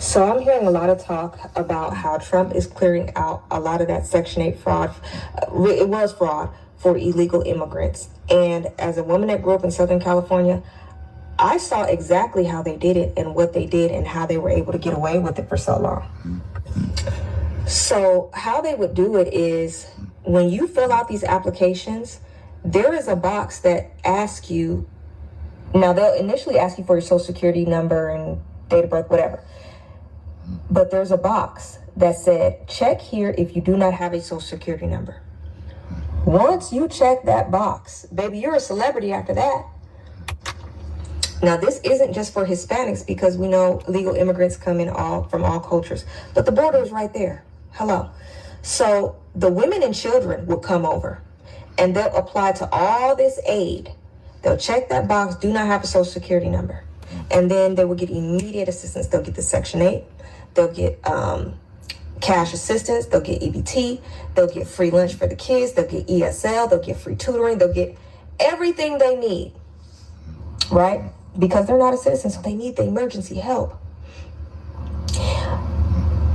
So I'm hearing a lot of talk about how Trump is clearing out a lot of that Section 8 fraud. It was fraud for illegal immigrants. And as a woman that grew up in Southern California, I saw exactly how they did it and what they did and how they were able to get away with it for so long. So how they would do it is when you fill out these applications, there is a box that asks you, now they'll initially ask you for your social security number and date of birth, whatever. But there's a box that said, check here if you do not have a social security number. Once you check that box, baby, you're a celebrity after that. Now, this isn't just for Hispanics because we know illegal immigrants come in from all cultures, but the border is right there. Hello. So the women and children will come over and they'll apply to all this aid. They'll check that box, do not have a social security number. And then they will get immediate assistance. They'll get the Section 8. They'll get cash assistance. They'll get EBT. They'll get free lunch for the kids. They'll get ESL. They'll get free tutoring. They'll get everything they need, right? Because they're not a citizen, so they need the emergency help.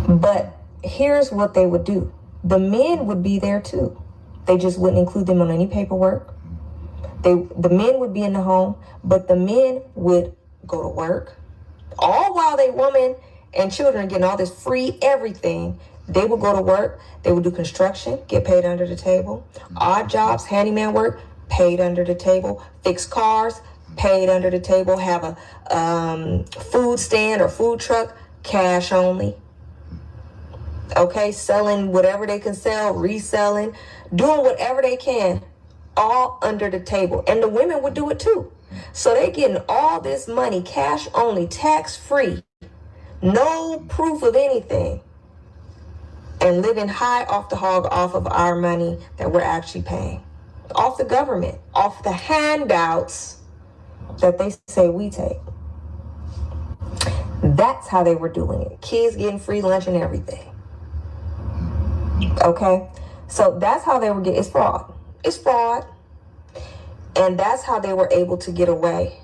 But here's what they would do. The men would be there too. They just wouldn't include them on any paperwork. The men would be in the home, but the men would go to work. All while they women and children getting all this free everything, they would go to work. They would do construction, get paid under the table. Odd jobs, handyman work, paid under the table. Fix cars, paid under the table. Have a food stand or food truck, cash only. Okay, selling whatever they can sell, reselling, doing whatever they can, all under the table. And the women would do it too. So they're getting all this money, cash only, tax free, no proof of anything, and living high off the hog, off of our money that we're actually paying, off the government, off the handouts that they say we take. That's how they were doing it. Kids getting free lunch and everything. Okay, so that's how they were getting. It's fraud. It's fraud. And that's how they were able to get away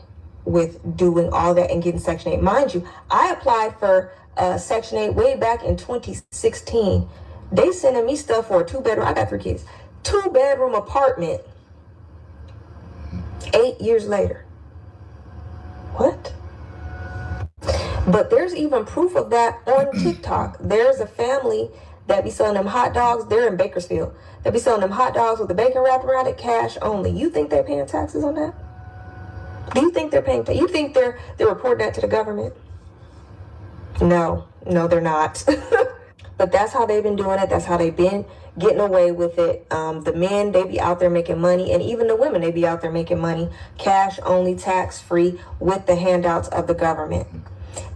with doing all that and getting Section 8. Mind you, I applied for Section 8 way back in 2016. They sending me stuff for a 2-bedroom. I got 3 kids. 2-bedroom apartment. 8 years later. What? But there's even proof of that on TikTok. There's a family that be selling them hot dogs. They're in Bakersfield. They be selling them hot dogs with the bacon wrapped around it, cash only. You think they're paying taxes on that? Do you think they're paying? You think they're reporting that to the government? No, they're not. But that's how they've been doing it. That's how they've been getting away with it. The men, they be out there making money, and even the women, they be out there making money, cash only, tax free, with the handouts of the government.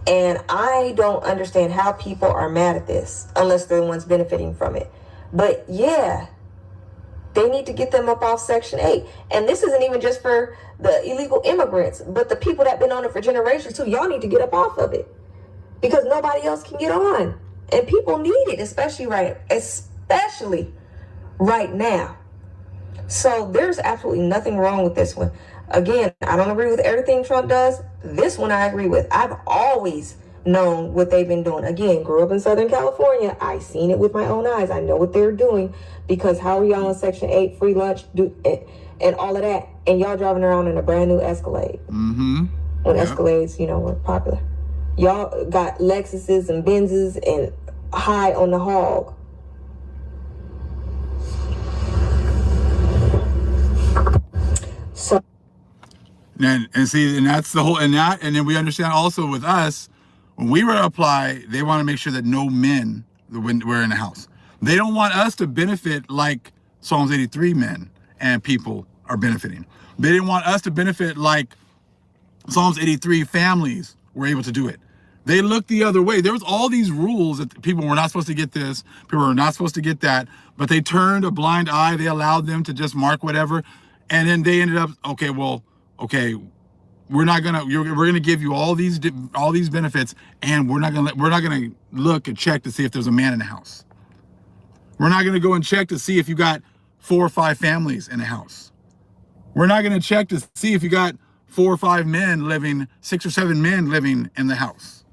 And I don't understand how people are mad at this unless they're the ones benefiting from it. But yeah, they need to get them up off Section 8. And this isn't even just for the illegal immigrants, but the people that have been on it for generations too. Y'all need to get up off of it because nobody else can get on. And people need it, especially right now. So there's absolutely nothing wrong with this one. Again, I don't agree with everything Trump does. This one I agree with. I've always known what they've been doing. Again, grew up in Southern California. I seen it with my own eyes. I know what they're doing because how are y'all on Section 8, free lunch, and all of that, and y'all driving around in a brand new Escalade. Mm-hmm. When Escalades, were popular. Y'all got Lexuses and Benzes and high on the hog. So. And see, and that's the whole, and then we understand also with us, when we were to apply, they want to make sure that no men were in the house. They don't want us to benefit like Psalms 83 men and people are benefiting. They didn't want us to benefit like Psalms 83 families were able to do it. They looked the other way. There was all these rules that people were not supposed to get this, people were not supposed to get that, but they turned a blind eye. They allowed them to just mark whatever. And then they ended up, okay, we're gonna give you all these benefits, and we're not gonna look and check to see if there's a man in the house. We're not gonna go and check to see if you got 4 or 5 families in the house. We're not gonna check to see if you got 4 or 5 men living, 6 or 7 men living in the house.